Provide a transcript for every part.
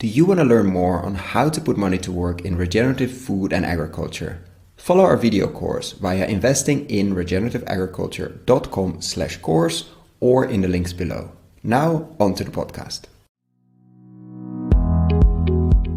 Do you want to learn more on how to put money to work in regenerative food and agriculture? Follow our video course via investinginregenerativeagriculture.com/course or in the links below. Now, on to the podcast.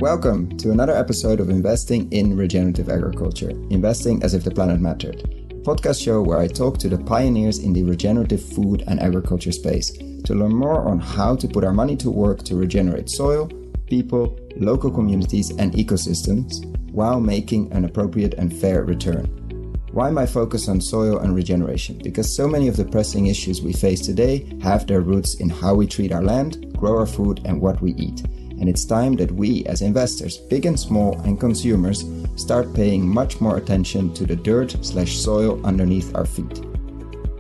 Welcome to another episode of Investing in Regenerative Agriculture, Investing as if the planet mattered, a podcast show where I talk to the pioneers in the regenerative food and agriculture space to learn more on how to put our money to work to regenerate soil, people, local communities and ecosystems while making an appropriate and fair return. Why my focus on soil and regeneration? Because so many of the pressing issues we face today have their roots in how we treat our land, grow our food and what we eat. And it's time that we as investors, big and small, and consumers start paying much more attention to the dirt/soil underneath our feet.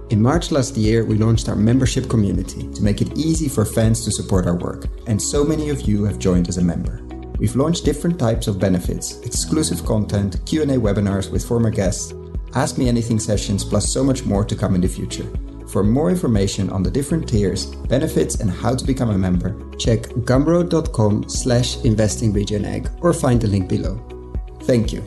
In March last year, we launched our membership community to make it easy for fans to support our work, and so many of you have joined as a member. We've launched different types of benefits, exclusive content, Q&A webinars with former guests, Ask Me Anything sessions, plus so much more to come in the future. For more information on the different tiers, benefits and how to become a member, check gumroad.com/investingregenag or find the link below. Thank you.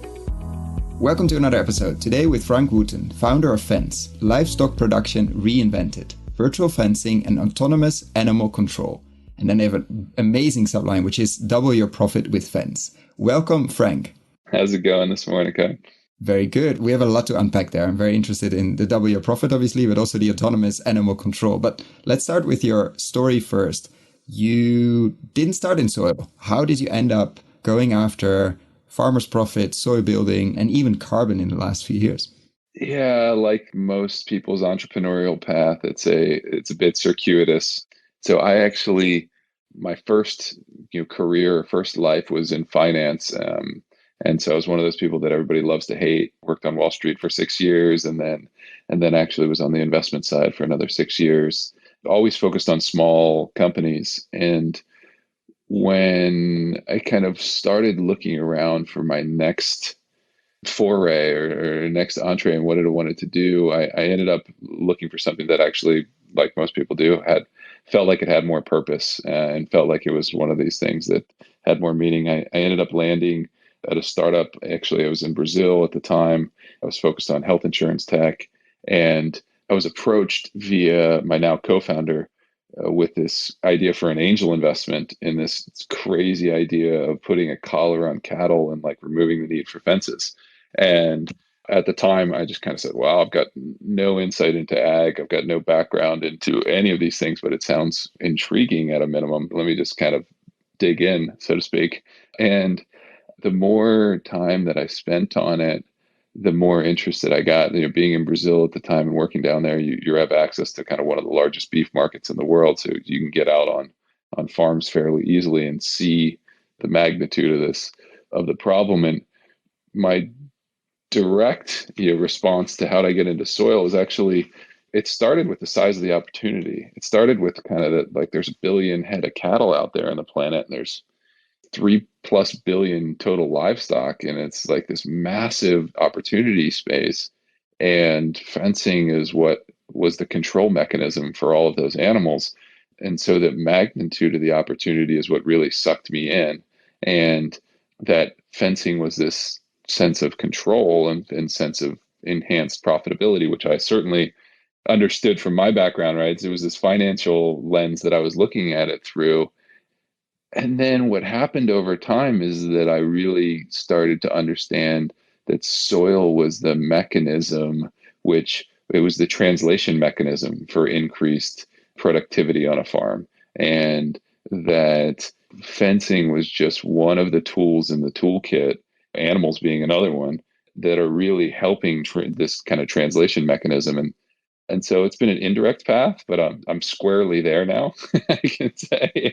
Welcome to another episode, today with Frank Wooten, founder of Vence, livestock production reinvented, virtual fencing and autonomous animal control. And then they have an amazing subline, which is double your profit with Vence. Welcome, Frank. How's it going this morning, Koen? Very good. We have a lot to unpack there. I'm very interested in the double your profit, obviously, but also the autonomous animal control. But let's start with your story first. You didn't start in soil. How did you end up going after farmer's profit, soil building, and even carbon in the last few years? Yeah, like most people's entrepreneurial path, it's a bit circuitous. So I actually, my first career, first life was in finance. And so I was one of those people that everybody loves to hate. Worked on Wall Street for 6 years and then actually was on the investment side for another 6 years. Always focused on small companies. And when I kind of started looking around for my next foray or next entree and what I wanted to do, I ended up looking for something that actually, like most people do, felt like it had more purpose and felt like it was one of these things that had more meaning. I ended up landing at a startup. Actually, I was in Brazil at the time. I was focused on health insurance tech, and I was approached via my now co-founder with this idea for an angel investment in this crazy idea of putting a collar on cattle and like removing the need for fences. And at the time, I just kind of said, wow, I've got no insight into ag. I've got no background into any of these things, but it sounds intriguing at a minimum. Let me just kind of dig in, so to speak. And the more time that I spent on it, the more interested I got. Being in Brazil at the time and working down there, you have access to kind of one of the largest beef markets in the world, so you can get out on farms fairly easily and see the magnitude of the problem. And my direct response to how to get into soil was actually, it started with the size of the opportunity. It started with kind of that, there's 1 billion head of cattle out there on the planet, and there's 3+ billion total livestock, and it's like this massive opportunity space. And fencing is what was the control mechanism for all of those animals. And so the magnitude of the opportunity is what really sucked me in. And that fencing was this sense of control and sense of enhanced profitability, which I certainly understood from my background, right? So it was this financial lens that I was looking at it through. And then what happened over time is that I really started to understand that soil was the mechanism, which it was the translation mechanism for increased productivity on a farm. And that fencing was just one of the tools in the toolkit, animals being another one, that are really helping this kind of translation mechanism. And so it's been an indirect path, but I'm squarely there now, I can say.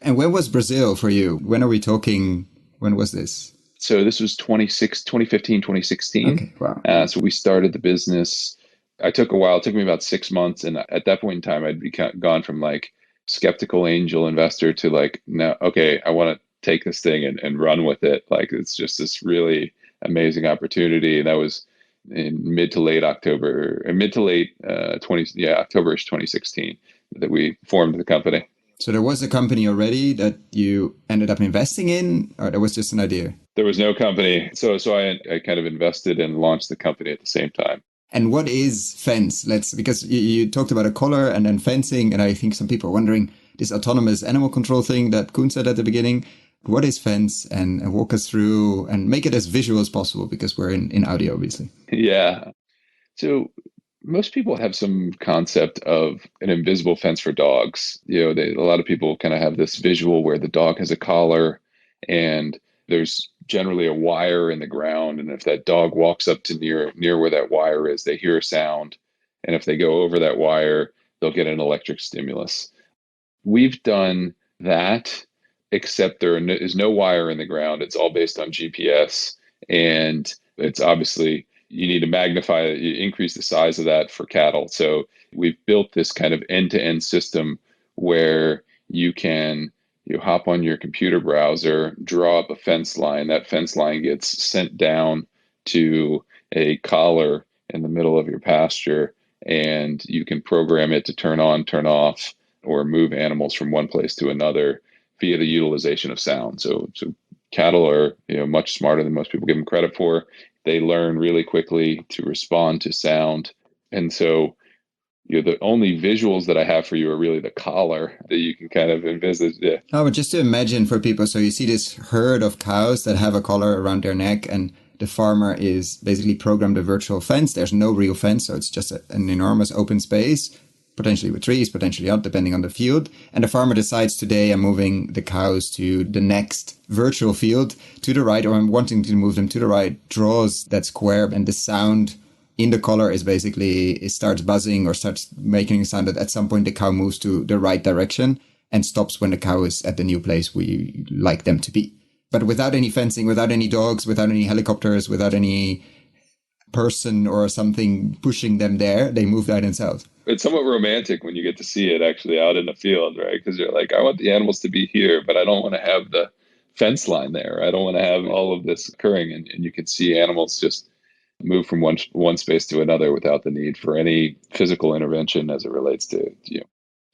And when was Brazil for you? When are we talking? When was this? So this was 2015, 2016. Okay, wow. So we started the business. I took a while. It took me about 6 months. And at that point in time, I'd gone from like skeptical angel investor to like, now, okay, I want to take this thing and run with it. Like, it's just this really amazing opportunity. And that was in mid to late October, October-ish 2016 that we formed the company. So there was a company already that you ended up investing in, or that was just an idea? There was no company. So I kind of invested and launched the company at the same time. And what is Vence? Because you talked about a collar and then fencing, and I think some people are wondering this autonomous animal control thing that Koen said at the beginning. What is Vence? And walk us through and make it as visual as possible because we're in audio, obviously. Yeah. So most people have some concept of an invisible fence for dogs. A lot of people kind of have this visual where the dog has a collar and there's generally a wire in the ground. And if that dog walks up to near where that wire is, they hear a sound. And if they go over that wire, they'll get an electric stimulus. We've done that, except there is no wire in the ground. It's all based on GPS. And it's obviously, you need to increase the size of that for cattle. So we've built this kind of end-to-end system where you can hop on your computer browser, draw up a fence line. That fence line gets sent down to a collar in the middle of your pasture, and you can program it to turn on, turn off, or move animals from one place to another via the utilization of sound. So cattle are much smarter than most people give them credit for. They learn really quickly to respond to sound. And so the only visuals that I have for you are really the collar that you can kind of envisage. Yeah. Oh, but just to imagine for people, so you see this herd of cows that have a collar around their neck, and the farmer is basically programmed a virtual fence. There's no real fence, so it's just an enormous open space, potentially with trees, potentially not, depending on the field. And the farmer decides, today I'm moving the cows to the next virtual field to the right, or I'm wanting to move them to the right, draws that square, and the sound in the collar is basically, it starts buzzing or starts making a sound that at some point the cow moves to the right direction and stops when the cow is at the new place we like them to be. But without any fencing, without any dogs, without any helicopters, without any person or something pushing them there, they move by themselves. It's somewhat romantic when you get to see it actually out in the field, right? Because you're like, I want the animals to be here, but I don't want to have the fence line there. I don't want to have all of this occurring. And you can see animals just move from one space to another without the need for any physical intervention as it relates to you.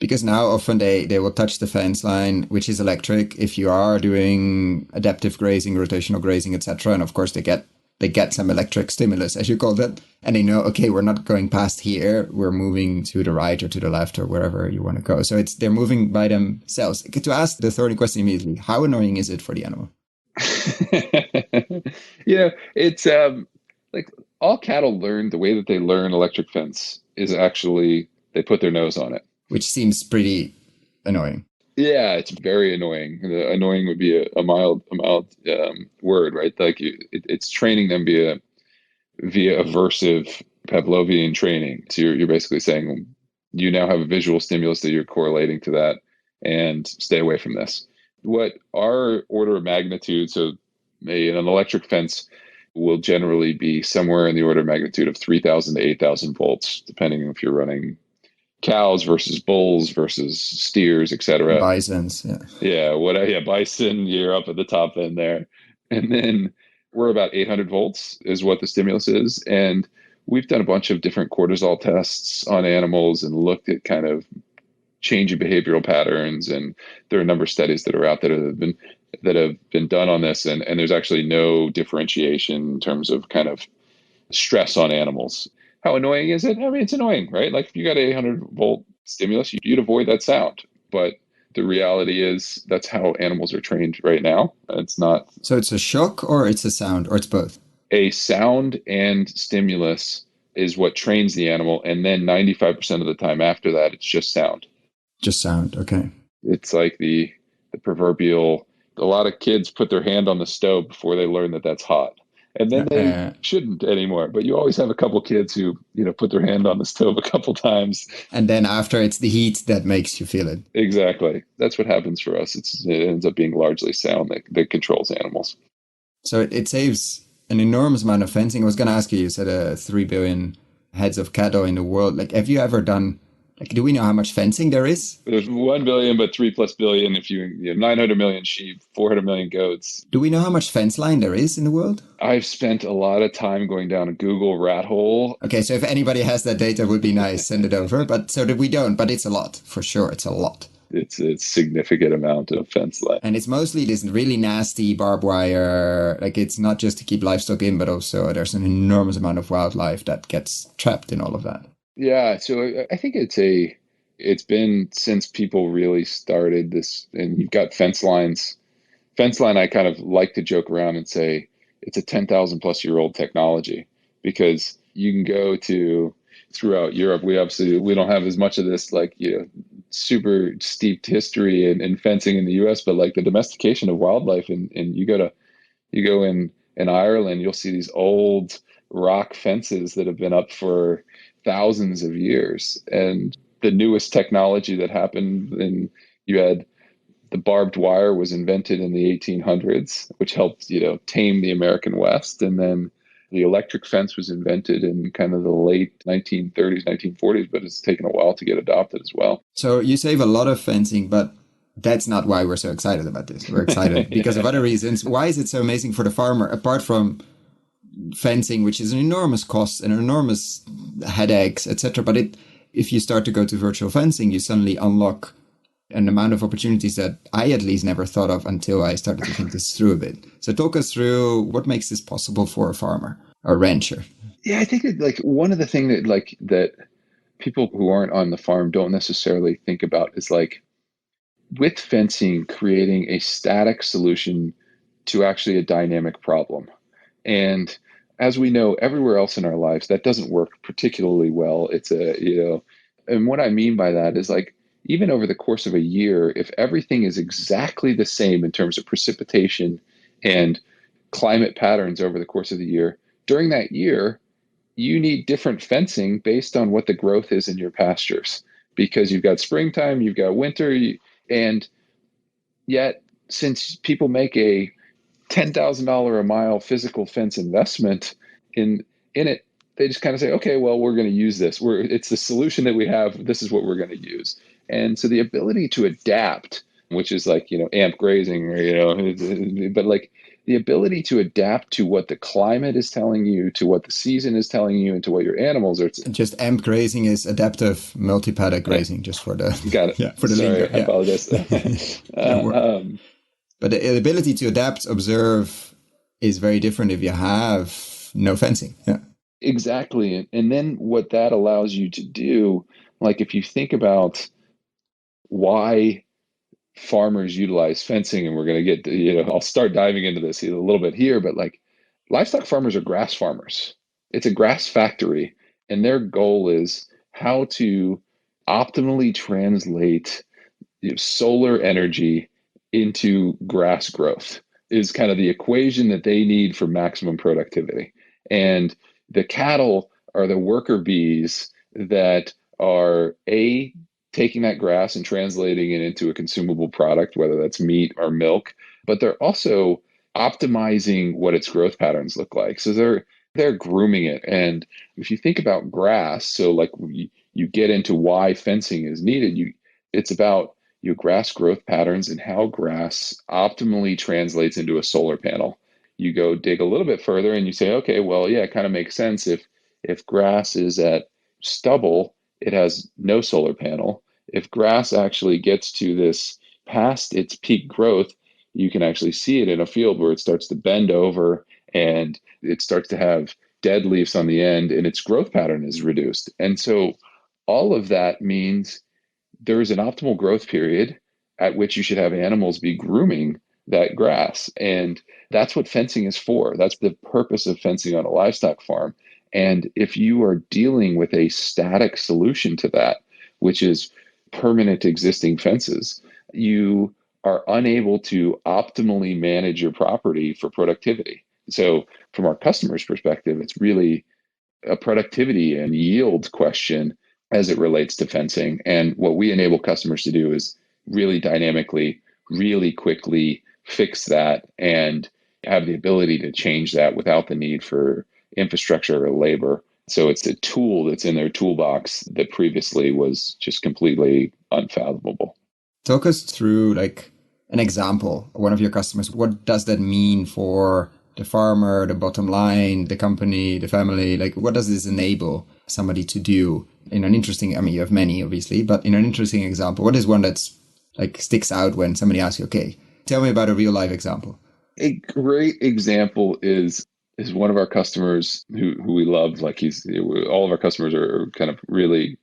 Because now often they will touch the fence line, which is electric, if you are doing adaptive grazing, rotational grazing, etc. And of course they get some electric stimulus, as you called it, and they know, okay, we're not going past here, we're moving to the right or to the left or wherever you want to go. So they're moving by themselves. To ask the thorny question immediately, how annoying is it for the animal? It's like all cattle learn, the way that they learn electric fence is actually they put their nose on it. Which seems pretty annoying. Yeah, it's very annoying. Annoying would be a mild word, right? Like it's training them via aversive Pavlovian training. So you're basically saying you now have a visual stimulus that you're correlating to that, and stay away from this. What our order of magnitude, so an electric fence will generally be somewhere in the order of magnitude of 3,000 to 8,000 volts, depending if you're running cows versus bulls versus steers, etc. Bisons, yeah. Yeah, bison, you're up at the top end there. And then we're about 800 volts is what the stimulus is. And we've done a bunch of different cortisol tests on animals and looked at kind of changing behavioral patterns. And there are a number of studies that are out that have been done on this. And there's actually no differentiation in terms of kind of stress on animals. How annoying is it? I mean, it's annoying, right? Like if you got an 800 volt stimulus, you'd avoid that sound. But the reality is that's how animals are trained right now. It's not. So it's a shock or it's a sound or it's both? A sound and stimulus is what trains the animal. And then 95% of the time after that, it's just sound. Just sound. Okay. It's like the proverbial, a lot of kids put their hand on the stove before they learn that that's hot. And then they shouldn't anymore. But you always have a couple kids who, put their hand on the stove a couple times. And then after, it's the heat that makes you feel it. Exactly. That's what happens for us. It ends up being largely sound that controls animals. So it saves an enormous amount of fencing. I was going to ask you, you said 3 billion heads of cattle in the world. Like, have you ever done, do we know how much fencing there is? There's 1 billion, but 3+ billion if you have 900 million sheep, 400 million goats. Do we know how much fence line there is in the world? I've spent a lot of time going down a Google rat hole. Okay, so if anybody has that data, it would be nice, send it over. But so that we don't, but it's a lot, for sure, it's a lot. It's a significant amount of fence line. And it's mostly this really nasty barbed wire. Like, it's not just to keep livestock in, but also there's an enormous amount of wildlife that gets trapped in all of that. Yeah, so I think it's been since people really started this, and you've got fence lines. Fence line, I kind of like to joke around and say it's a 10,000 plus year old technology, because you can go to throughout Europe. We don't have as much of this, like, super steeped history in fencing in the US, but like the domestication of wildlife, and you go in Ireland, you'll see these old rock fences that have been up for thousands of years. And the newest technology that happened, and you had the barbed wire was invented in the 1800s, which helped, tame the American West. And then the electric fence was invented in kind of the late 1930s, 1940s, but it's taken a while to get adopted as well. So you save a lot of fencing, but that's not why we're so excited about this. We're excited because of other reasons. Why is it so amazing for the farmer, apart from fencing, which is an enormous cost and enormous headaches, etc.? But if you start to go to virtual fencing, you suddenly unlock an amount of opportunities that I at least never thought of until I started to think this through a bit. So talk us through what makes this possible for a farmer or rancher. Yeah, I think that, like, one of the things that people who aren't on the farm don't necessarily think about is, like, with fencing, creating a static solution to actually a dynamic problem. And as we know, everywhere else in our lives, that doesn't work particularly well. And what I mean by that is, like, even over the course of a year, if everything is exactly the same in terms of precipitation and climate patterns over the course of the year, during that year, you need different fencing based on what the growth is in your pastures, because you've got springtime, you've got winter, and yet since people make a $10,000 a mile physical fence investment in it, they just kind of say, okay, well, we're going to use this. It's the solution that we have. This is what we're going to use. And so the ability to adapt, which is like, amp grazing, or, but like the ability to adapt to what the climate is telling you, to what the season is telling you, and to what your animals are. Just amp grazing is adaptive multi-paddock grazing, just for the got it. Yeah, for the Sorry, lingo. I apologize. But the ability to adapt, observe is very different if you have no fencing. Yeah. Exactly. And then what that allows you to do, like if you think about why farmers utilize fencing, and we're going to get, I'll start diving into this a little bit here, but like livestock farmers are grass farmers. It's a grass factory, and their goal is how to optimally translate solar energy into grass growth is kind of the equation that they need for maximum productivity. And the cattle are the worker bees that are taking that grass and translating it into a consumable product, whether that's meat or milk, but they're also optimizing what its growth patterns look like. So they're grooming it. And if you think about grass, so like you get into why fencing is needed, it's about your grass growth patterns and how grass optimally translates into a solar panel. You go dig a little bit further and you say, okay, well, yeah, it kind of makes sense. If grass is at stubble, it has no solar panel. If grass actually gets to this past its peak growth, you can actually see it in a field where it starts to bend over and it starts to have dead leaves on the end, and its growth pattern is reduced. And so all of that means there is an optimal growth period at which you should have animals be grooming that grass. And that's what fencing is for. That's the purpose of fencing on a livestock farm. And if you are dealing with a static solution to that, which is permanent existing fences, you are unable to optimally manage your property for productivity. So from our customers' perspective, it's really a productivity and yield question as it relates to fencing. And what we enable customers to do is really dynamically, really quickly fix that and have the ability to change that without the need for infrastructure or labor. So it's a tool that's in their toolbox that previously was just completely unfathomable. Talk us through like an example, one of your customers. What does that mean for the farmer, the bottom line, the company, the family? Like, what does this enable somebody to do in an interesting, I mean, you have many, obviously, but in an interesting example, what is one that's like sticks out when somebody asks you, okay, tell me about a real life example? A great example is one of our customers who we love. Like all of our customers are kind of really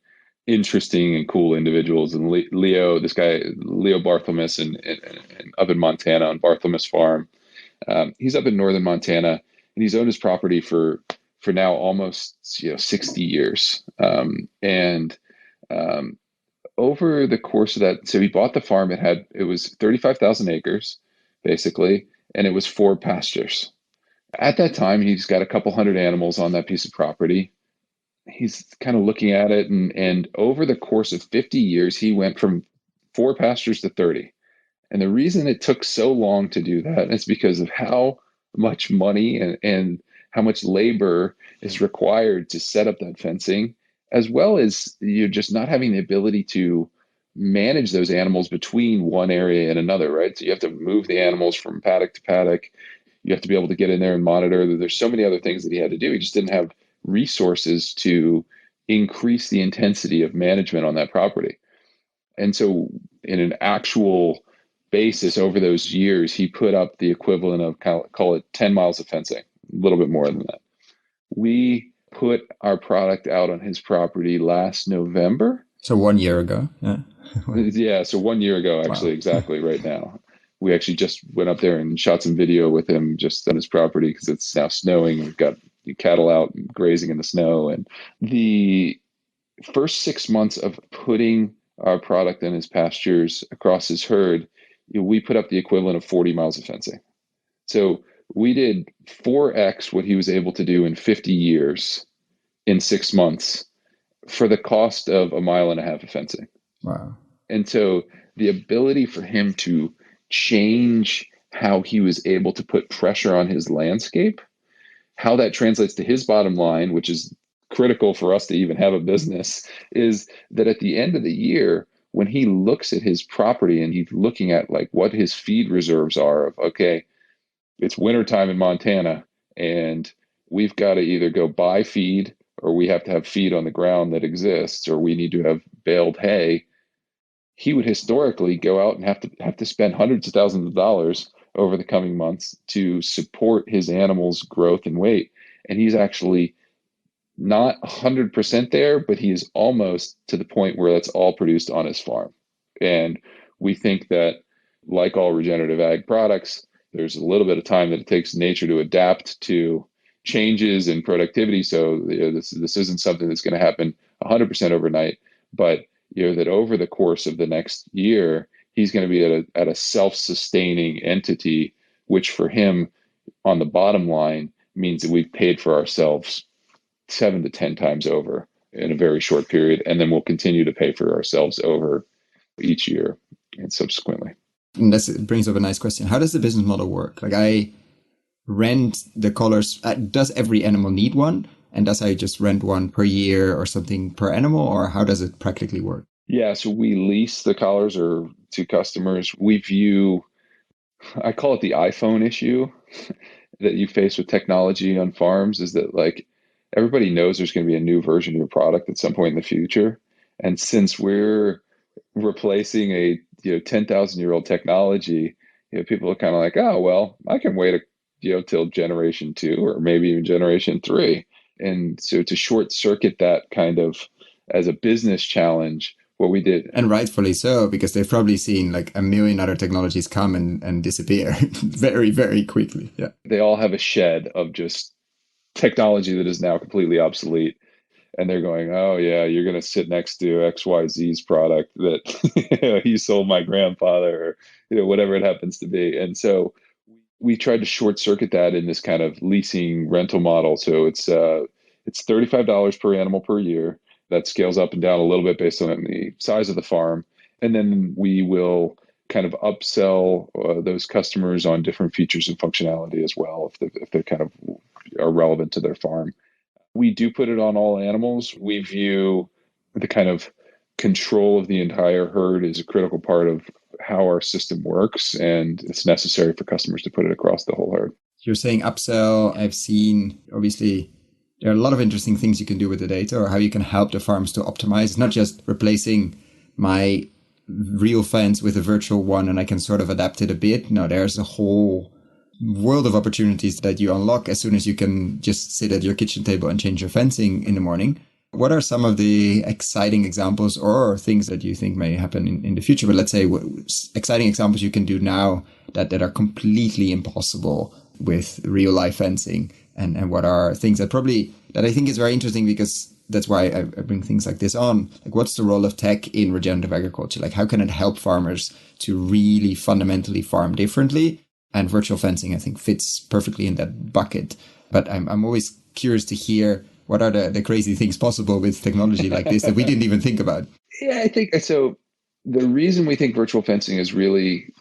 interesting and cool individuals. And Leo, this guy, Leo Barthelmess up in Montana on Barthelmess Farm. He's up in northern Montana, and he's owned his property for now almost 60 years. And over the course of that, so he bought the farm. It was 35,000 acres, basically, and it was 4 pastures. At that time, he's got a couple hundred animals on that piece of property. He's kind of looking at it, and over the course of 50 years, he went from 4 pastures to 30. And the reason it took so long to do that is because of how much money and how much labor is required to set up that fencing, as well as you're just not having the ability to manage those animals between one area and another, right? So you have to move the animals from paddock to paddock. You have to be able to get in there and monitor. There's so many other things that he had to do. He just didn't have resources to increase the intensity of management on that property. And so in an actual basis over those years, he put up the equivalent of, call it 10 miles of fencing, a little bit more than that. We put our product out on his property last November. So 1 year ago. Yeah. Yeah. So 1 year ago, actually, wow. Exactly right now. We actually just went up there and shot some video with him just on his property because it's now snowing. We've got cattle out grazing in the snow. And the first 6 months of putting our product in his pastures across his herd, we put up the equivalent of 40 miles of fencing. So we did 4x what he was able to do in 50 years in 6 months for the cost of 1.5 miles of fencing. Wow. And so the ability for him to change how he was able to put pressure on his landscape, how that translates to his bottom line, which is critical for us to even have a business, is that at the end of the year, when he looks at his property and he's looking at like what his feed reserves are of, okay, it's wintertime in Montana and we've got to either go buy feed or we have to have feed on the ground that exists, or we need to have baled hay. He would historically go out and have to spend hundreds of thousands of dollars over the coming months to support his animals' growth and weight. And he's actually not 100% there, but he is almost to the point where that's all produced on his farm. And we think that, like all regenerative ag products, there's a little bit of time that it takes nature to adapt to changes in productivity. So this isn't something that's going to happen 100% overnight, but that over the course of the next year, he's going to be at a self-sustaining entity, which for him on the bottom line means that we've paid for ourselves 7 to 10 times over in a very short period. And then we'll continue to pay for ourselves over each year and subsequently. And that brings up a nice question. How does the business model work? Like, I rent the collars. Does every animal need one? And does I just rent one per year or something per animal? Or how does it practically work? Yeah, so we lease the collars or to customers. I call it the iPhone issue that you face with technology on farms, is that like everybody knows there's going to be a new version of your product at some point in the future. And since we're replacing a 10,000-year-old technology, people are kind of like, oh, well, I can wait till generation 2 or maybe even generation 3. And so to short circuit that kind of as a business challenge, what we did. And rightfully so, because they've probably seen like a million other technologies come and disappear very, very quickly. Yeah. They all have a shed of just technology that is now completely obsolete. And they're going, oh, yeah, you're going to sit next to XYZ's product that he sold my grandfather, or whatever it happens to be. And so we tried to short circuit that in this kind of leasing rental model. So it's $35 per animal per year. That scales up and down a little bit based on the size of the farm. And then we will kind of upsell those customers on different features and functionality as well, if they kind of are relevant to their farm. We do put it on all animals. We view the kind of control of the entire herd as a critical part of how our system works, and it's necessary for customers to put it across the whole herd. You're saying upsell. I've seen, obviously, there are a lot of interesting things you can do with the data, or how you can help the farms to optimize. It's not just replacing my real fence with a virtual one and I can sort of adapt it a bit. No, there's a whole world of opportunities that you unlock as soon as you can just sit at your kitchen table and change your fencing in the morning. What are some of the exciting examples or things that you think may happen in the future? But let's say exciting examples you can do now that are completely impossible with real life fencing, and what are things that I think is very interesting, because that's why I bring things like this on. Like, what's the role of tech in regenerative agriculture? Like, how can it help farmers to really fundamentally farm differently? And virtual fencing, I think, fits perfectly in that bucket. But I'm always curious to hear what are the crazy things possible with technology like this that we didn't even think about. Yeah, I think so. The reason we think virtual fencing is really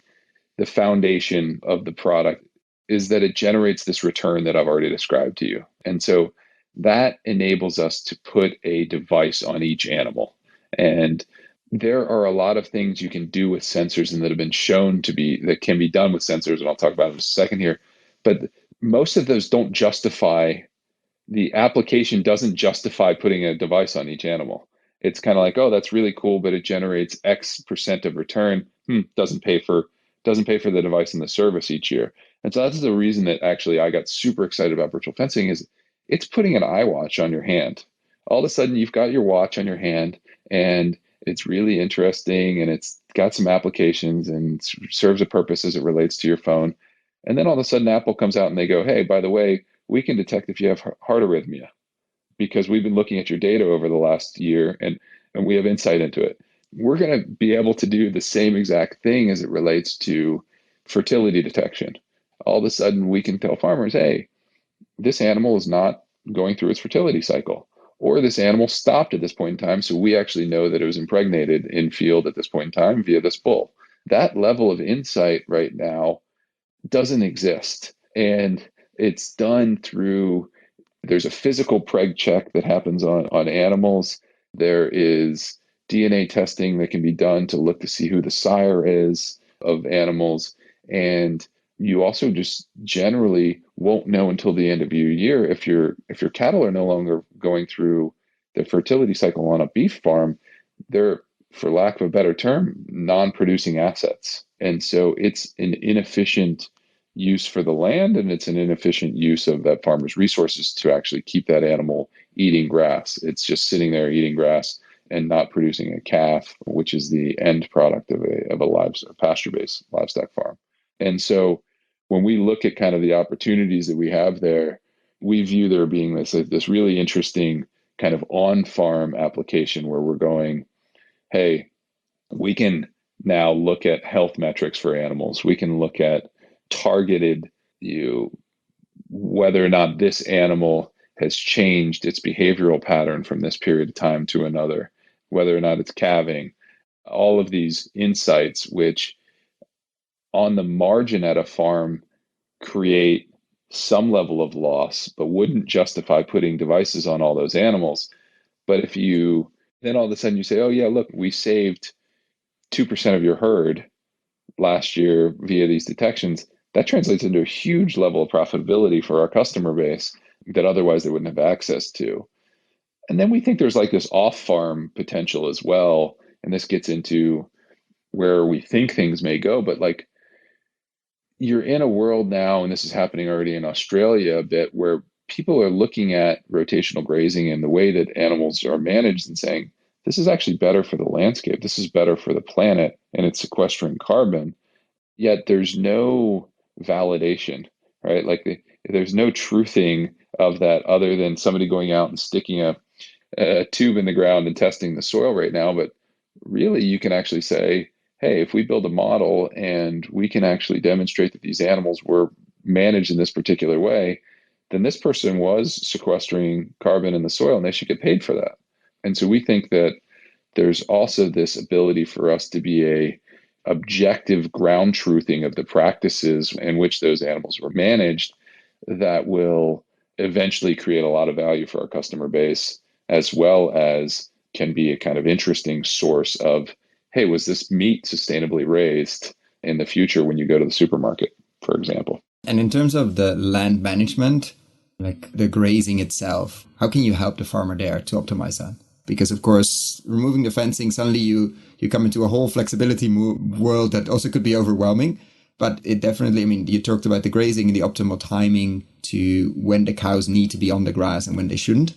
the foundation of the product is that it generates this return that I've already described to you. And so that enables us to put a device on each animal. And there are a lot of things you can do with sensors and that have been shown that can be done with sensors. And I'll talk about it in a second here. But most of those don't justify, the application doesn't justify putting a device on each animal. It's kind of like, oh, that's really cool, but it generates X percent of return. Doesn't pay for the device and the service each year. And so that's the reason that actually I got super excited about virtual fencing, is it's putting an iWatch on your hand. All of a sudden you've got your watch on your hand, and it's really interesting, and it's got some applications and serves a purpose as it relates to your phone. And then all of a sudden Apple comes out and they go, hey, by the way, we can detect if you have heart arrhythmia, because we've been looking at your data over the last year, and we have insight into it. We're going to be able to do the same exact thing as it relates to fertility detection. All of a sudden we can tell farmers, hey, this animal is not going through its fertility cycle, or this animal stopped at this point in time, so we actually know that it was impregnated in field at this point in time via this bull. That level of insight right now doesn't exist. And it's done through, there's a physical preg check that happens on animals. There is DNA testing that can be done to look to see who the sire is of animals. And you also just generally won't know until the end of your year if your cattle are no longer going through the fertility cycle on a beef farm. They're, for lack of a better term, non-producing assets. And so it's an inefficient use for the land, and it's an inefficient use of that farmer's resources to actually keep that animal eating grass. It's just sitting there eating grass and not producing a calf, which is the end product of a pasture-based livestock farm. And so when we look at kind of the opportunities that we have there, we view there being this really interesting kind of on-farm application where we're going, hey, we can now look at health metrics for animals. We can look at targeted whether or not this animal has changed its behavioral pattern from this period of time to another, whether or not it's calving, all of these insights, which on the margin at a farm create some level of loss, but wouldn't justify putting devices on all those animals. But if you then all of a sudden you say, oh yeah, look, we saved 2% of your herd last year via these detections, that translates into a huge level of profitability for our customer base that otherwise they wouldn't have access to. And then we think there's like this off-farm potential as well. And this gets into where we think things may go, but like you're in a world now, and this is happening already in Australia a bit, where people are looking at rotational grazing and the way that animals are managed and saying, this is actually better for the landscape. This is better for the planet, and it's sequestering carbon. Yet there's no validation, right? Like there's no truthing of that other than somebody going out and sticking a tube in the ground and testing the soil right now. But really, you can actually say, hey, if we build a model and we can actually demonstrate that these animals were managed in this particular way, then this person was sequestering carbon in the soil and they should get paid for that. And so we think that there's also this ability for us to be a objective ground truthing of the practices in which those animals were managed that will eventually create a lot of value for our customer base, as well as can be a kind of interesting source of, hey, was this meat sustainably raised in the future when you go to the supermarket, for example? And in terms of the land management, like the grazing itself, how can you help the farmer there to optimize that? Because of course, removing the fencing, suddenly you come into a whole flexibility world that also could be overwhelming. But it definitely, I mean, you talked about the grazing and the optimal timing to when the cows need to be on the grass and when they shouldn't.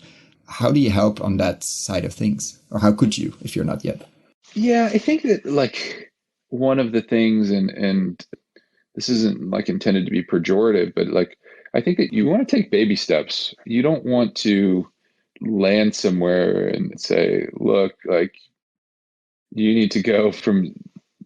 How do you help on that side of things? Or how could you if you're not yet? Yeah, I think that like one of the things, and this isn't like intended to be pejorative, but like I think that you want to take baby steps. You don't want to land somewhere and say, look, like you need to go from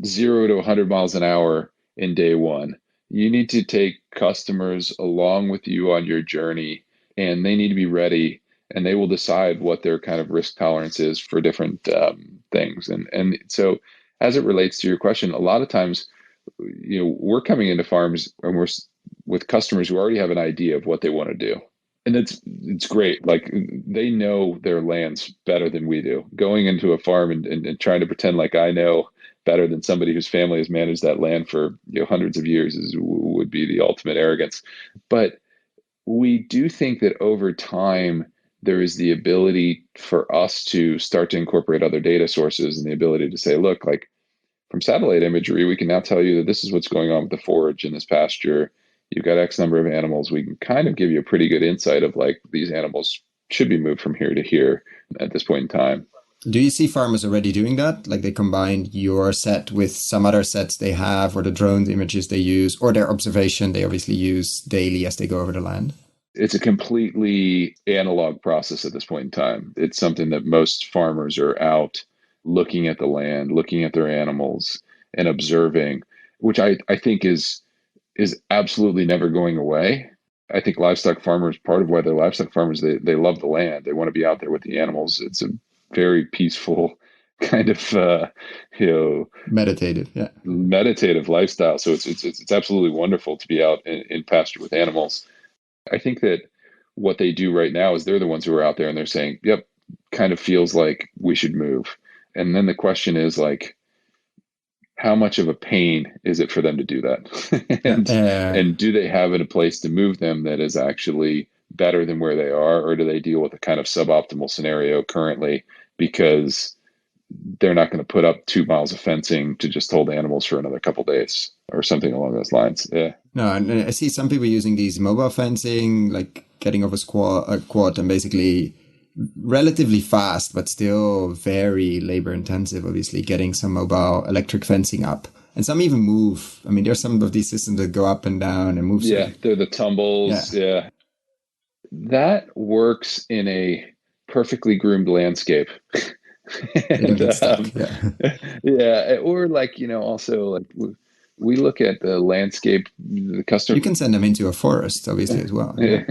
0 to 100 miles an hour in day one. You need to take customers along with you on your journey, and they need to be ready, and they will decide what their kind of risk tolerance is for different things. And so, as it relates to your question, a lot of times, we're coming into farms and we're with customers who already have an idea of what they want to do. And it's great. Like they know their lands better than we do. Going into a farm and trying to pretend like I know better than somebody whose family has managed that land for hundreds of years would be the ultimate arrogance. But we do think that over time there is the ability for us to start to incorporate other data sources and the ability to say, look, like from satellite imagery, we can now tell you that this is what's going on with the forage in this pasture. You've got X number of animals. We can kind of give you a pretty good insight of like these animals should be moved from here to here at this point in time. Do you see farmers already doing that? Like they combine your set with some other sets they have, or the drone images they use, or their observation they obviously use daily as they go over the land? It's a completely analog process at this point in time. It's something that most farmers are out looking at the land, looking at their animals and observing, which I think is absolutely never going away. I think livestock farmers, part of why they're livestock farmers, they love the land. They want to be out there with the animals. It's a very peaceful kind of meditative lifestyle. So it's absolutely wonderful to be out in pasture with animals. I think that what they do right now is they're the ones who are out there and they're saying, yep, kind of feels like we should move. And then the question is like, how much of a pain is it for them to do that? and do they have a place to move them that is actually better than where they are? Or do they deal with a kind of suboptimal scenario currently because they're not going to put up 2 miles of fencing to just hold animals for another couple of days or something along those lines? Yeah. No, and I see some people using these mobile fencing, like getting off a quad and basically relatively fast, but still very labor intensive, obviously, getting some mobile electric fencing up. And some even move. I mean, there's some of these systems that go up and down and move. Yeah, they're the tumbles. Yeah. That works in a perfectly groomed landscape. And, yeah. Or like, also like we look at the landscape, the customer. You can send them into a forest, obviously, as well. Yeah.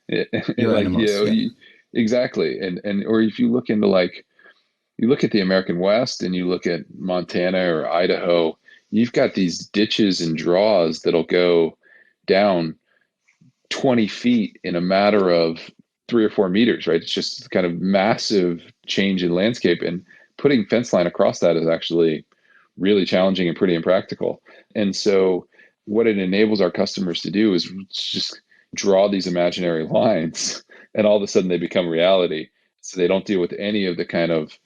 Like, animals, exactly. And or if you look into like, you look at the American West and you look at Montana or Idaho, you've got these ditches and draws that'll go down 20 feet in a matter of 3 or 4 meters, right? It's just kind of massive change in landscape. And putting fence line across that is actually really challenging and pretty impractical. And so what it enables our customers to do is just draw these imaginary lines and all of a sudden they become reality. So they don't deal with any of the kind of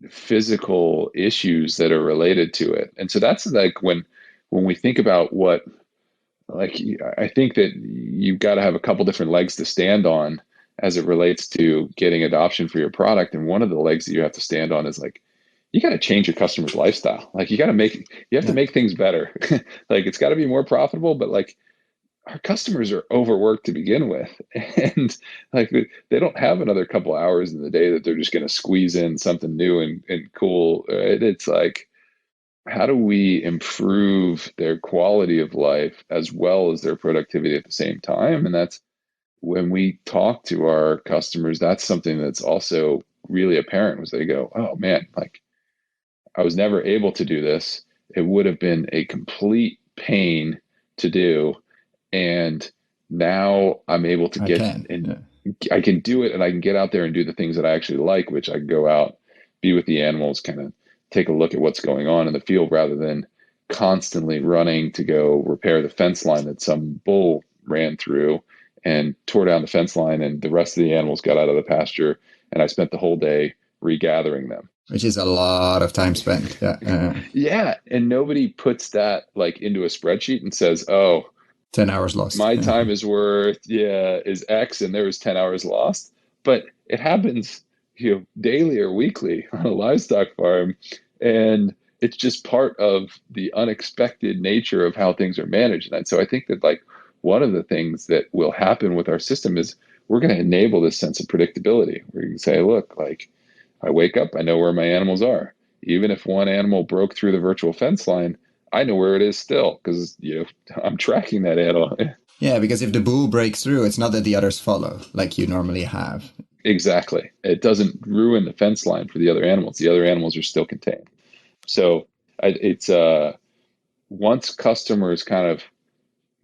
physical issues that are related to it. And so that's like when we think about what, like, I think that you've got to have a couple different legs to stand on as it relates to getting adoption for your product. And one of the legs that you have to stand on is like, you got to change your customer's lifestyle. Like you have to make things better. Like it's got to be more profitable, but like our customers are overworked to begin with. And like they don't have another couple hours in the day that they're just going to squeeze in something new and cool. Right? It's like, how do we improve their quality of life as well as their productivity at the same time? And that's when we talk to our customers, that's something that's also really apparent was they go, oh man, like I was never able to do this. It would have been a complete pain to do. And now I'm able to I can do it and I can get out there and do the things that I actually like, which I can go out, be with the animals, kind of take a look at what's going on in the field rather than constantly running to go repair the fence line that some bull ran through and tore down the fence line and the rest of the animals got out of the pasture. And I spent the whole day regathering them. Which is a lot of time spent. Yeah. Yeah. And nobody puts that like into a spreadsheet and says, oh, 10 hours lost. my time is worth, is X and there was 10 hours lost. But it happens, daily or weekly on a livestock farm. And it's just part of the unexpected nature of how things are managed. And so I think that like one of the things that will happen with our system is we're going to enable this sense of predictability. Where you can say, look, like I wake up, I know where my animals are. Even if one animal broke through the virtual fence line, I know where it is still because I'm tracking that animal. Yeah, because if the bull breaks through, it's not that the others follow like you normally have. Exactly. It doesn't ruin the fence line for the other animals. The other animals are still contained. So it's once customers kind of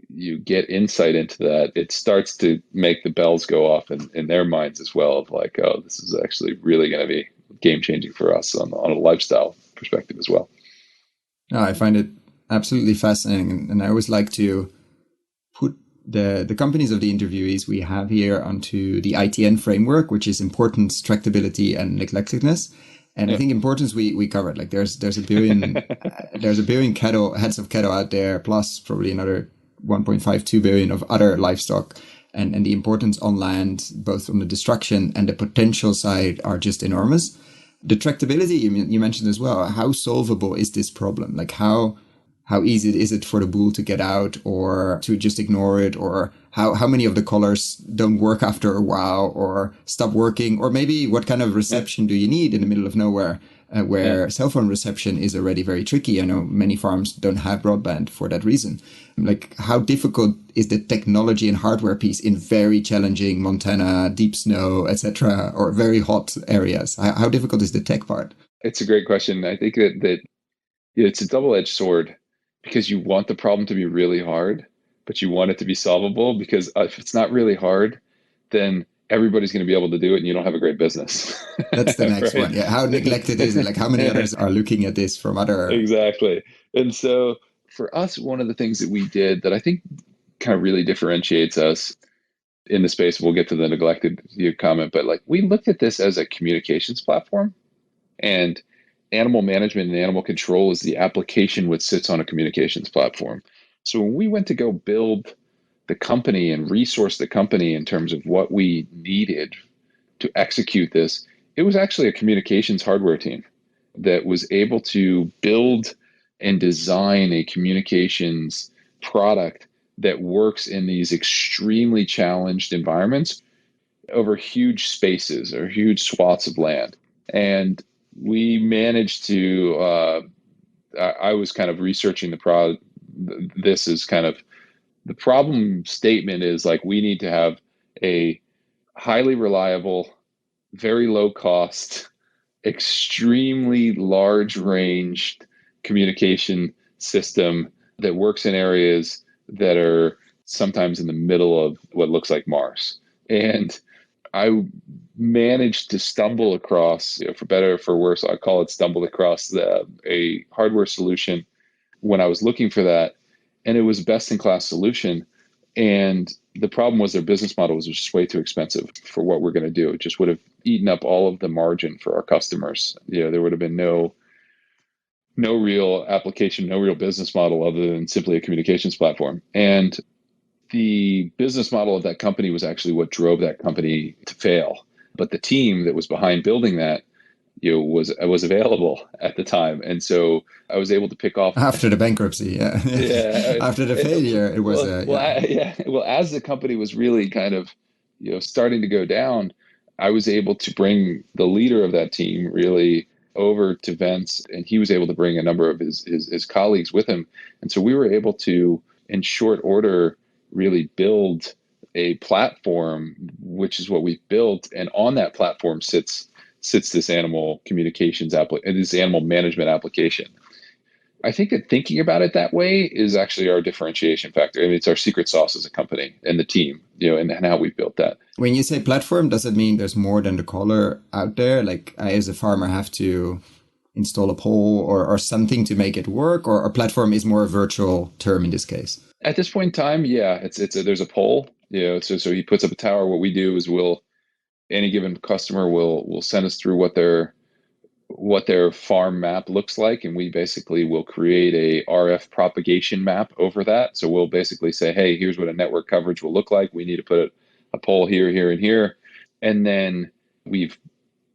you get insight into that, it starts to make the bells go off in their minds as well of like, oh, this is actually really going to be game changing for us on a lifestyle perspective as well. No, I find it absolutely fascinating. And I always like to put the companies of the interviewees we have here onto the ITN framework, which is importance, tractability, and neglectedness. And I think importance we covered. Like there's a billion there's a billion heads of cattle out there, plus probably another 1.52 billion of other livestock. And the importance on land, both on the destruction and the potential side, are just enormous. The tractability you mentioned as well. How solvable is this problem? Like how easy is it for the bull to get out or to just ignore it? Or how many of the collars don't work after a while or stop working? Or maybe what kind of reception do you need in the middle of nowhere where cell phone reception is already very tricky? I know many farms don't have broadband for that reason. Like how difficult is the technology and hardware piece in very challenging Montana, deep snow, etc., or very hot areas? How difficult is the tech part? It's a great question. I think that it's a double-edged sword because you want the problem to be really hard, but you want it to be solvable because if it's not really hard, then everybody's going to be able to do it and you don't have a great business. That's the next right? one. Yeah. How neglected is it? Like how many others are looking at this from other... Exactly. And so for us, one of the things that we did that I think kind of really differentiates us in the space, we'll get to the neglected comment, but like we looked at this as a communications platform, and animal management and animal control is the application which sits on a communications platform. So when we went to go build the company and resource the company in terms of what we needed to execute this, it was actually a communications hardware team that was able to build and design a communications product that works in these extremely challenged environments over huge spaces or huge swaths of land. And we managed to, I was kind of researching this is kind of, the problem statement is like, we need to have a highly reliable, very low cost, extremely large ranged communication system that works in areas that are sometimes in the middle of what looks like Mars. And I managed to stumble across, for better or for worse, I call it stumbled across a hardware solution when I was looking for that. And it was a best in class solution. And the problem was their business model was just way too expensive for what we're going to do. It just would have eaten up all of the margin for our customers. There would have been no real application, no real business model other than simply a communications platform. And the business model of that company was actually what drove that company to fail. But the team that was behind building that, was available at the time. And so I was able to pick off after the bankruptcy. Yeah. Yeah. After the failure, it was well, as the company was really kind of, starting to go down, I was able to bring the leader of that team really over to Vence, and he was able to bring a number of his colleagues with him. And so we were able to, in short order, really build a platform, which is what we built. And on that platform sits this animal communications this animal management application. I think that thinking about it that way is actually our differentiation factor. I mean, it's our secret sauce as a company and the team, and how we built that. When you say platform, does it mean there's more than the collar out there? Like I, as a farmer, have to install a pole or something to make it work, or a platform is more a virtual term in this case? At this point in time, yeah, there's a pole. So he puts up a tower. What we do is we'll any given customer will send us through what their farm map looks like, and we basically will create a RF propagation map over that. So we'll basically say, hey, here's what a network coverage will look like. We need to put a pole here, here, and here. And then we've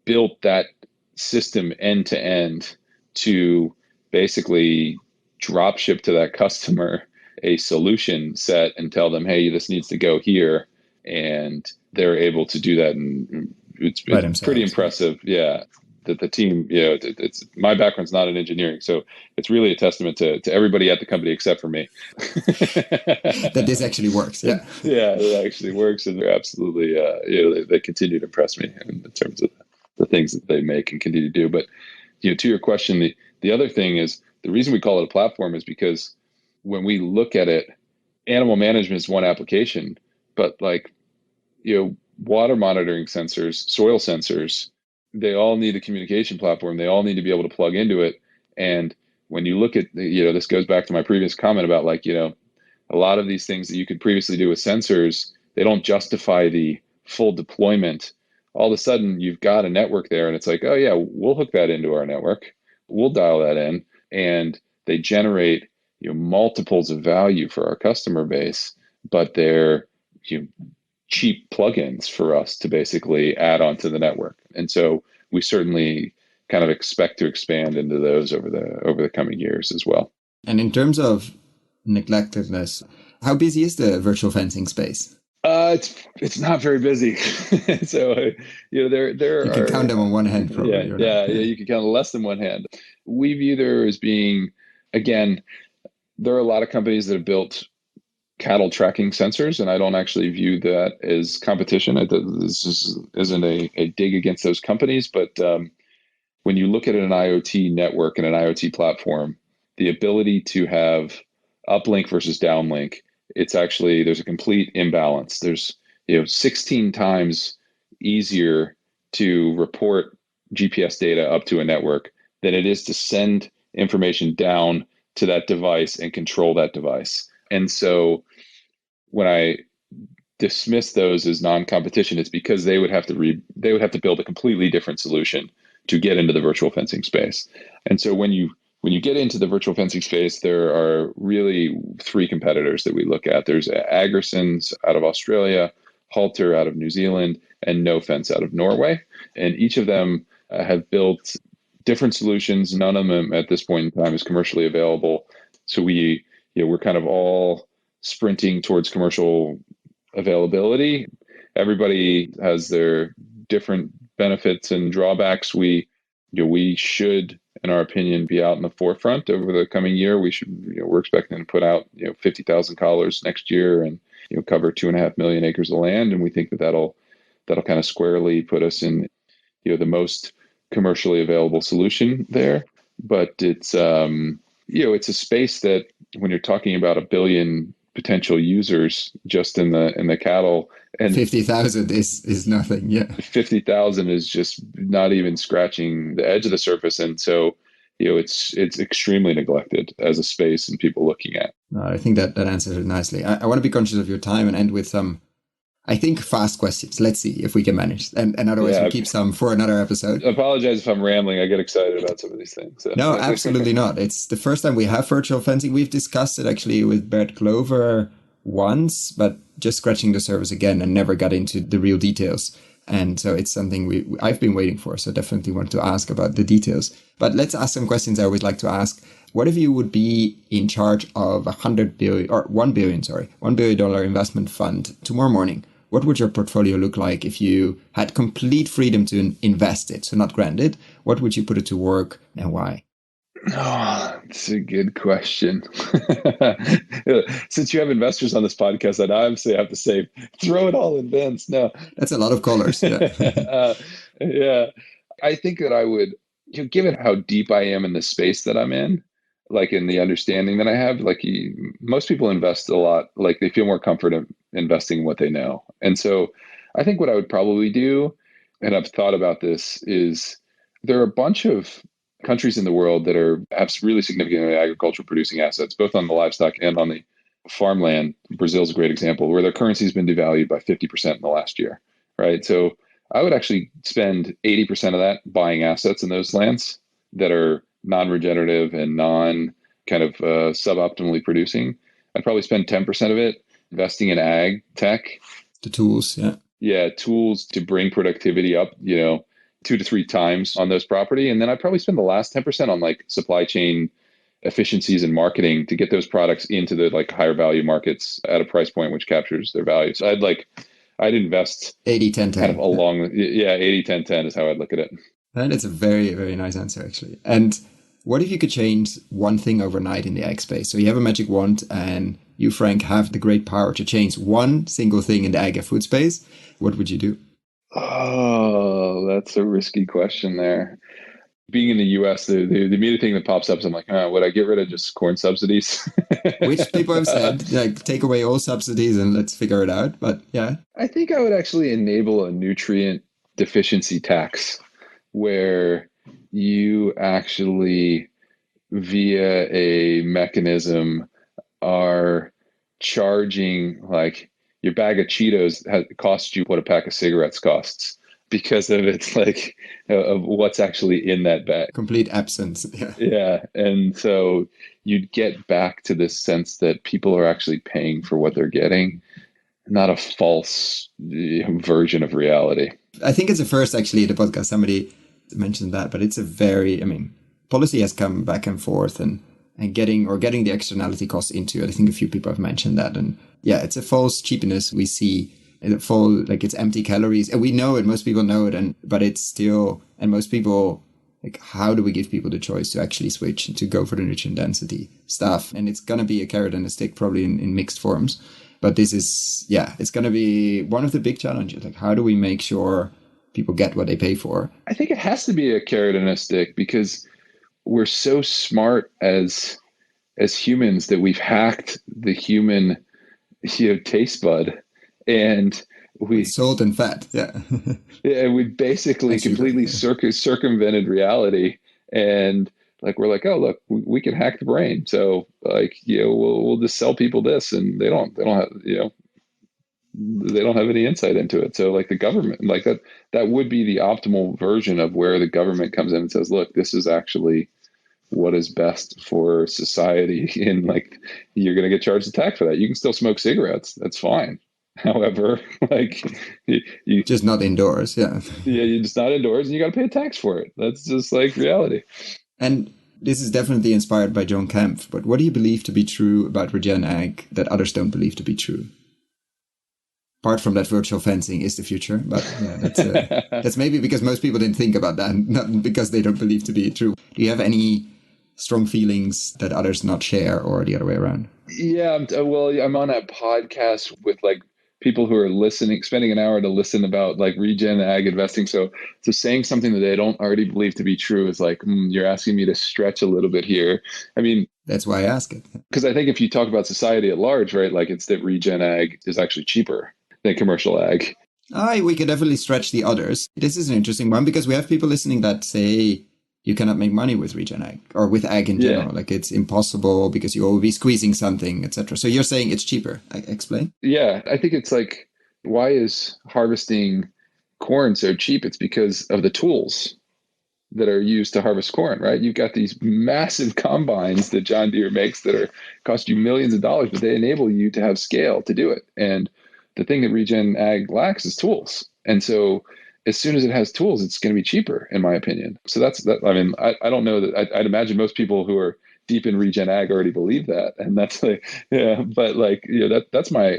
built that system end to end to basically drop ship to that customer a solution set and tell them, hey, this needs to go here. And they're able to do that. And it's pretty impressive. Yeah. That the team, it's my background's not in engineering, so it's really a testament to everybody at the company except for me. That this actually works. Yeah. Yeah, it actually works, and they're absolutely, they continue to impress me in terms of the things that they make and continue to do. But to your question, the other thing is the reason we call it a platform is because when we look at it, animal management is one application, but water monitoring sensors, soil sensors, they all need a communication platform. They all need to be able to plug into it. And when you look at, this goes back to my previous comment about a lot of these things that you could previously do with sensors, they don't justify the full deployment. All of a sudden you've got a network there and it's like, oh yeah, we'll hook that into our network. We'll dial that in, and they generate, multiples of value for our customer base, but they're, cheap plugins for us to basically add onto the network. And so we certainly kind of expect to expand into those over the coming years as well. And in terms of neglectedness, how busy is the virtual fencing space? It's not very busy. So there you can count them on one hand, probably. Yeah, you can count less than one hand. We view there as being, again, there are a lot of companies that have built cattle tracking sensors, and I don't actually view that as competition. This isn't a dig against those companies, but when you look at an IoT network and an IoT platform, the ability to have uplink versus downlink, it's actually, there's a complete imbalance. There's 16 times easier to report GPS data up to a network than it is to send information down to that device and control that device. And so when I dismiss those as non-competition, it's because they would have to build a completely different solution to get into the virtual fencing space. And so when you get into the virtual fencing space, there are really three competitors that we look at. There's Agrisons out of Australia, Halter out of New Zealand, and No Fence out of Norway. And each of them have built different solutions. None of them at this point in time is commercially available. So we're kind of all sprinting towards commercial availability. Everybody has their different benefits and drawbacks. We should, in our opinion, be out in the forefront over the coming year. We're expecting to put out 50,000 collars next year and cover 2.5 million acres of land, and we think that'll kind of squarely put us in the most commercially available solution there. But it's it's a space that when you're talking about 1 billion potential users just in the cattle, and 50,000 is nothing. Yeah, 50,000 is just not even scratching the edge of the surface, and so it's extremely neglected as a space and people looking at. No, I think that answers it nicely. I want to be conscious of your time and end with some, I think, fast questions. Let's see if we can manage. And otherwise, we'll keep some for another episode. I apologize if I'm rambling. I get excited about some of these things. So. No, absolutely not. It's the first time we have virtual fencing. We've discussed it actually with Bert Glover once, but just scratching the surface again and never got into the real details. And so it's something I've been waiting for. So definitely want to ask about the details. But let's ask some questions I always like to ask. What if you would be in charge of $1 billion investment fund tomorrow morning? What would your portfolio look like if you had complete freedom to invest it? So not granted. What would you put it to work and why? Oh, it's a good question. Since you have investors on this podcast, I obviously have to say, throw it all in Vence. No, that's a lot of colors. Yeah. Yeah. I think that I would, given how deep I am in the space that I'm in, like in the understanding that I have, most people invest a lot, they feel more comfort in investing in what they know. And so I think what I would probably do, and I've thought about this, is there are a bunch of countries in the world that have really significant agricultural producing assets, both on the livestock and on the farmland. Brazil's a great example, where their currency has been devalued by 50% in the last year, right? So I would actually spend 80% of that buying assets in those lands that are non-regenerative and non kind of suboptimally producing. I'd probably spend 10% of it investing in ag tech. The tools, yeah. Yeah, tools to bring productivity up, 2 to 3 times on those property. And then I'd probably spend the last 10% on like supply chain efficiencies and marketing to get those products into the like higher value markets at a price point which captures their value. So I'd invest 80-10-10. kind of along, 80-10-10 is how I'd look at it. And it's a very, very nice answer, actually. And what if you could change one thing overnight in the ag space? So you have a magic wand and you, Frank, have the great power to change one single thing in the ag and food space. What would you do? Oh, that's a risky question there. Being in the US, the immediate thing that pops up is I'm like, would I get rid of just corn subsidies? Which people have said, like, take away all subsidies and let's figure it out. But yeah. I think I would actually enable a nutrient deficiency tax where you actually, via a mechanism, are charging like your bag of Cheetos costs you what a pack of cigarettes costs because of it's like of what's actually in that bag. Complete absence. Yeah. Yeah. And so you'd get back to this sense that people are actually paying for what they're getting, not a false version of reality. I think it's the first, actually, the podcast, somebody mentioned that, but it's a very, policy has come back and forth and getting the externality costs into it. I think a few people have mentioned that. And yeah, it's a false cheapness we see. It's empty calories. And we know it, most people know it, but it's still, and most people, like, how do we give people the choice to actually switch and to go for the nutrient density stuff? And it's going to be a carrot and a stick, probably in mixed forms. But this is, it's going to be one of the big challenges. Like, how do we make sure people get what they pay for? I think it has to be a carrot and a stick because we're so smart as humans that we've hacked the human, taste bud, and we salt and fat. Yeah. Yeah. We basically completely circumvented reality. And like, we're like, oh, look, we can hack the brain. So like, we'll just sell people this and they don't have, they don't have any insight into it. So like the government, like that would be the optimal version of where the government comes in and says, look, this is actually what is best for society. And like, you're going to get charged a tax for that. You can still smoke cigarettes. That's fine. However, like you just not indoors. Yeah. Yeah. You're just not indoors and you got to pay a tax for it. That's just like reality. And this is definitely inspired by John Kempf, but what do you believe to be true about regen ag that others don't believe to be true? Apart from that virtual fencing is the future, but yeah, that's maybe because most people didn't think about that, not because they don't believe to be true. Do you have any strong feelings that others not share, or the other way around? Yeah, I'm on a podcast with like people who are listening, spending an hour to listen about like regen ag investing. So saying something that they don't already believe to be true is like, you're asking me to stretch a little bit here. I mean, that's why I ask it. Because I think if you talk about society at large, right, like it's that regen ag is actually cheaper than commercial ag. We could definitely stretch the others. This is an interesting one because we have people listening that say you cannot make money with regen ag or with ag in general. Yeah. Like it's impossible because you will be squeezing something, etc. So you're saying it's cheaper. Explain. Yeah, I think it's like, why is harvesting corn so cheap? It's because of the tools that are used to harvest corn, right? You've got these massive combines that John Deere makes that cost you millions of dollars, but they enable you to have scale to do it. And the thing that regen ag lacks is tools. And so as soon as it has tools, it's going to be cheaper, in my opinion. So that's that. I mean, I don't know that I'd imagine most people who are deep in regen ag already believe that. And that's like, yeah, but like, that's my,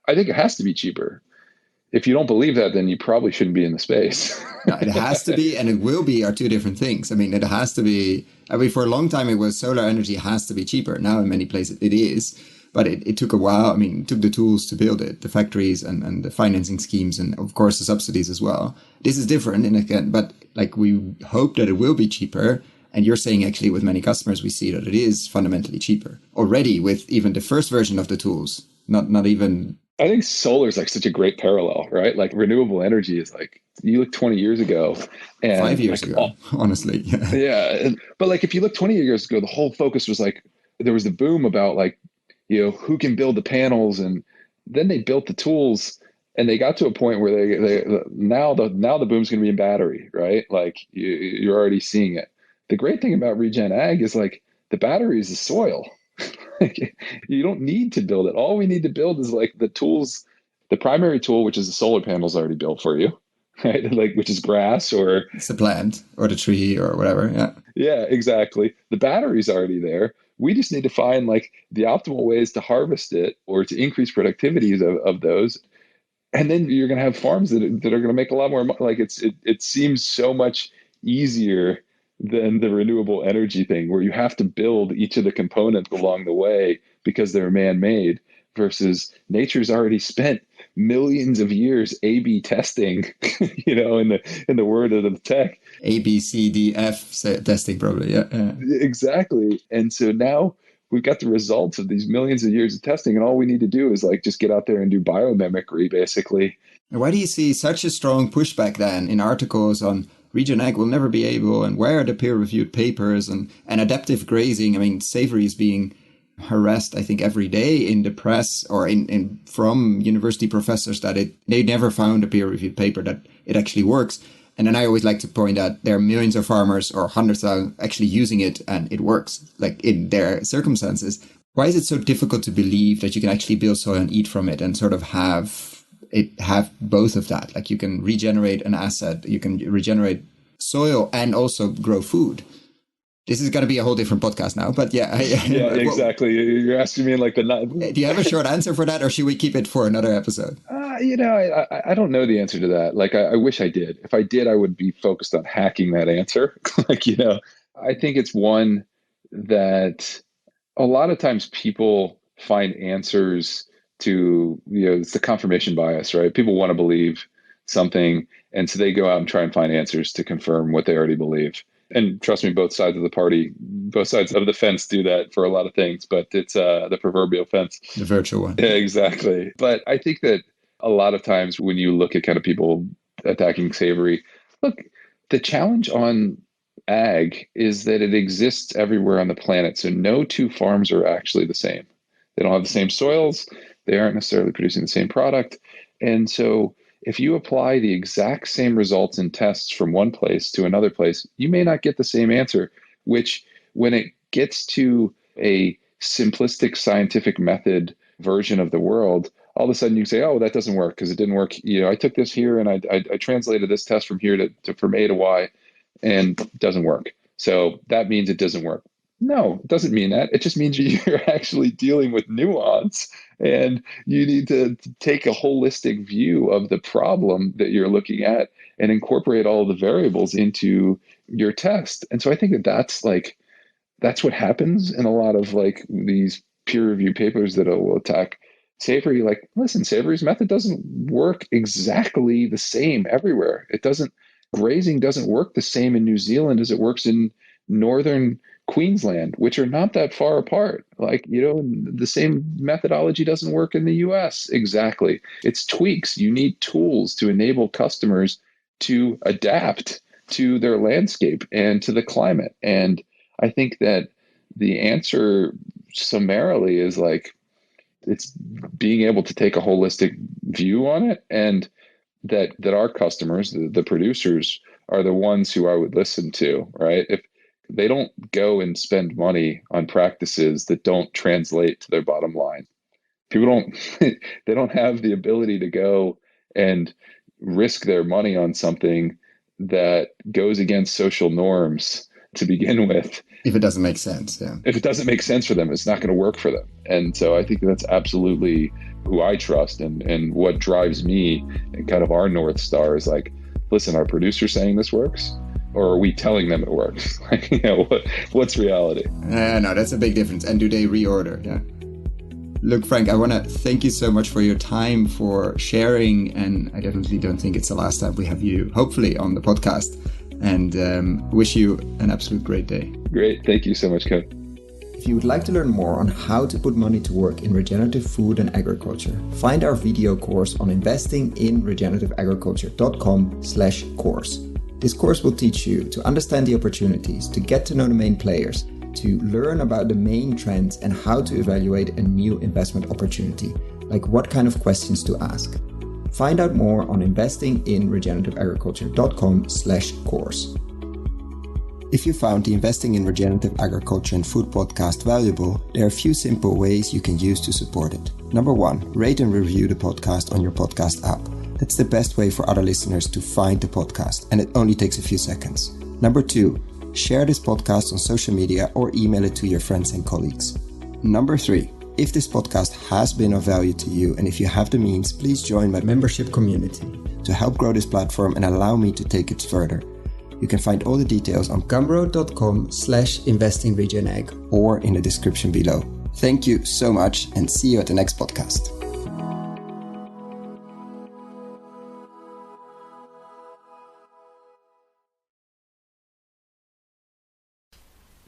I think it has to be cheaper. If you don't believe that, then you probably shouldn't be in the space. No, it has to be, and it will be are two different things. I mean, it has to be, for a long time, it was solar energy has to be cheaper. Now in many places it is. But it took a while. I mean, it took the tools to build it, the factories and the financing schemes, and of course the subsidies as well. This is different, and again, but like we hope that it will be cheaper. And you're saying actually with many customers, we see that it is fundamentally cheaper already with even the first version of the tools. Not even. I think solar is like such a great parallel, right? Like renewable energy is like, you look 20 years ago and 5 years ago, honestly. Yeah. Yeah. But like, if you look 20 years ago, the whole focus was like, there was the boom about like, who can build the panels, and then they built the tools And they got to a point where now the boom's going to be in battery, right? Like you're already seeing it. The great thing about regen ag is like the battery is the soil. You don't need to build it. All we need to build is like the tools. The primary tool, which is the solar panels, already built for you, right? Like, which is grass or it's the plant or the tree or whatever. Yeah. Yeah, exactly. The battery's already there. We just need to find like the optimal ways to harvest it or to increase productivity of those. And then you're going to have farms that are going to make a lot more money. Like it seems so much easier than the renewable energy thing where you have to build each of the components along the way because they're man-made versus nature's already spent millions of years A/B testing, in the word of the tech. ABCDF testing probably. Yeah. Exactly. And so now we've got the results of these millions of years of testing, and all we need to do is like just get out there and do biomimicry, basically. Why do you see such a strong pushback then in articles on regen ag will never be able, and where are the peer-reviewed papers and adaptive grazing? I mean, savory is being harassed, I think, every day in the press or in from university professors that they never found a peer-reviewed paper that it actually works. And then I always like to point out there are millions of farmers or hundreds of thousands actually using it and it works, like in their circumstances. Why is it so difficult to believe that you can actually build soil and eat from it and sort of have both of that? Like you can regenerate an asset, you can regenerate soil and also grow food. This is going to be a whole different podcast now, but yeah. Yeah, exactly. You're asking me like do you have a short answer for that, or should we keep it for another episode? I don't know the answer to that. Like, I wish I did. If I did, I would be focused on hacking that answer. I think it's one that a lot of times people find answers to, it's the confirmation bias, right? People want to believe something. And so they go out and try and find answers to confirm what they already believe. And trust me, both sides of the fence do that for a lot of things, but it's the proverbial fence. The virtual one. Yeah, exactly. But I think that a lot of times when you look at kind of people attacking savory, look, the challenge on ag is that it exists everywhere on the planet. So no two farms are actually the same. They don't have the same soils. They aren't necessarily producing the same product. And so if you apply the exact same results in tests from one place to another place, you may not get the same answer, which when it gets to a simplistic scientific method version of the world, all of a sudden you say, oh, that doesn't work because it didn't work. I took this here and I translated this test from here from A to Y and it doesn't work. So that means it doesn't work. No, it doesn't mean that. It just means you're actually dealing with nuance and you need to take a holistic view of the problem that you're looking at and incorporate all the variables into your test. And so I think that's what happens in a lot of like these peer review papers that will attack savory. Like, listen, savory's method doesn't work exactly the same everywhere. Grazing doesn't work the same in New Zealand as it works in northern Queensland, which are not that far apart. Like, the same methodology doesn't work in the US. Exactly. It's tweaks. You need tools to enable customers to adapt to their landscape and to the climate. And I think that the answer summarily is like, it's being able to take a holistic view on it, and that our customers, the producers, are the ones who I would listen to, right? If they don't go and spend money on practices that don't translate to their bottom line. People they don't have the ability to go and risk their money on something that goes against social norms to begin with. If it doesn't make sense, yeah. If it doesn't make sense for them, it's not going to work for them. And so I think that's absolutely who I trust and what drives me, and kind of our North Star is like, listen, our producer saying this works? Or are we telling them it works? What's reality? No, that's a big difference. And do they reorder? Yeah. Look, Frank, I want to thank you so much for your time, for sharing. And I definitely don't think it's the last time we have you, hopefully, on the podcast. And wish you an absolute great day. Great. Thank you so much, Koen. If you would like to learn more on how to put money to work in regenerative food and agriculture, find our video course on investinginregenerativeagriculture.com/course. This course will teach you to understand the opportunities, to get to know the main players, to learn about the main trends and how to evaluate a new investment opportunity, like what kind of questions to ask. Find out more on investinginregenerativeagriculture.com/course. If you found the Investing in Regenerative Agriculture and Food podcast valuable, there are a few simple ways you can use to support it. Number 1, rate and review the podcast on your podcast app. That's the best way for other listeners to find the podcast, and it only takes a few seconds. Number 2, share this podcast on social media or email it to your friends and colleagues. Number 3, if this podcast has been of value to you and if you have the means, please join my membership community to help grow this platform and allow me to take it further. You can find all the details on gumroad.com/investingregenag or in the description below. Thank you so much and see you at the next podcast.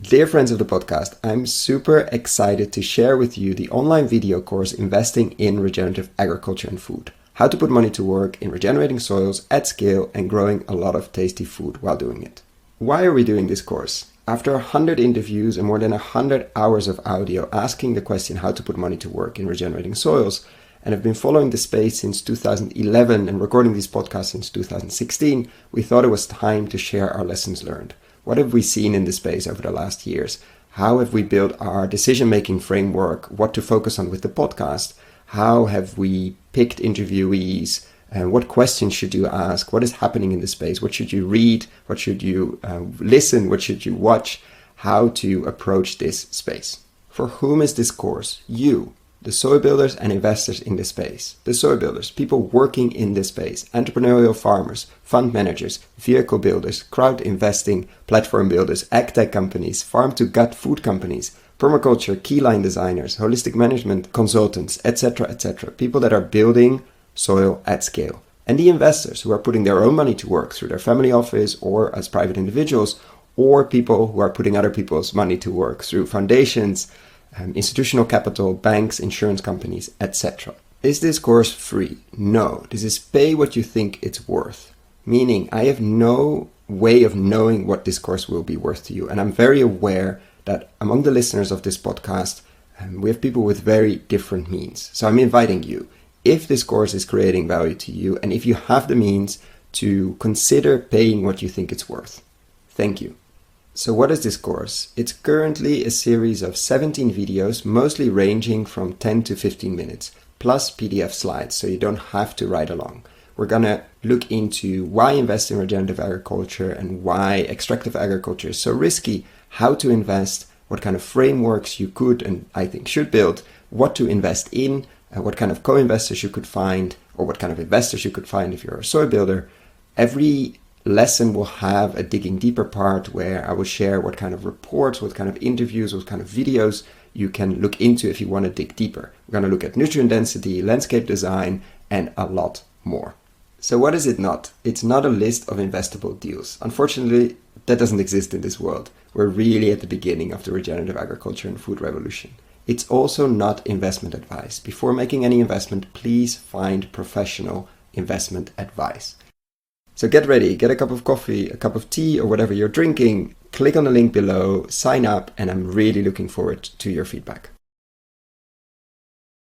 Dear friends of the podcast, I'm super excited to share with you the online video course Investing in Regenerative Agriculture and Food. How to put money to work in regenerating soils at scale and growing a lot of tasty food while doing it. Why are we doing this course? After 100 interviews and more than 100 hours of audio asking the question how to put money to work in regenerating soils, and have been following the space since 2011 and recording these podcasts since 2016, we thought it was time to share our lessons learned. What have we seen in the space over the last years? How have we built our decision-making framework? What to focus on with the podcast? How have we picked interviewees? And what questions should you ask? What is happening in the space? What should you read? What should you listen? What should you watch? How to approach this space? For whom is this course? You, the soil builders and investors in this space. The soil builders, people working in this space, entrepreneurial farmers, fund managers, vehicle builders, crowd investing, platform builders, agtech companies, farm-to-gut food companies, permaculture, keyline designers, holistic management consultants, etc., etc. People that are building soil at scale. And the investors who are putting their own money to work through their family office or as private individuals, or people who are putting other people's money to work through foundations, institutional capital, banks, insurance companies, etc. Is this course free? No. This is pay what you think it's worth. Meaning, I have no way of knowing what this course will be worth to you. And I'm very aware that among the listeners of this podcast, we have people with very different means. So I'm inviting you, if this course is creating value to you, and if you have the means, to consider paying what you think it's worth. Thank you. So what is this course? It's currently a series of 17 videos, mostly ranging from 10 to 15 minutes, plus PDF slides, so you don't have to ride along. We're gonna look into why invest in regenerative agriculture and why extractive agriculture is so risky, how to invest, what kind of frameworks you could and I think should build, what to invest in, what kind of co-investors you could find, or what kind of investors you could find if you're a soil builder. Every lesson will have a digging deeper part where I will share what kind of reports, what kind of interviews, what kind of videos you can look into if you want to dig deeper. We're going to look at nutrient density, landscape design, and a lot more. So what is it not? It's not a list of investable deals. Unfortunately, that doesn't exist in this world. We're really at the beginning of the regenerative agriculture and food revolution. It's also not investment advice. Before making any investment, please find professional investment advice. So get ready, get a cup of coffee, a cup of tea, or whatever you're drinking. Click on the link below, sign up, and I'm really looking forward to your feedback.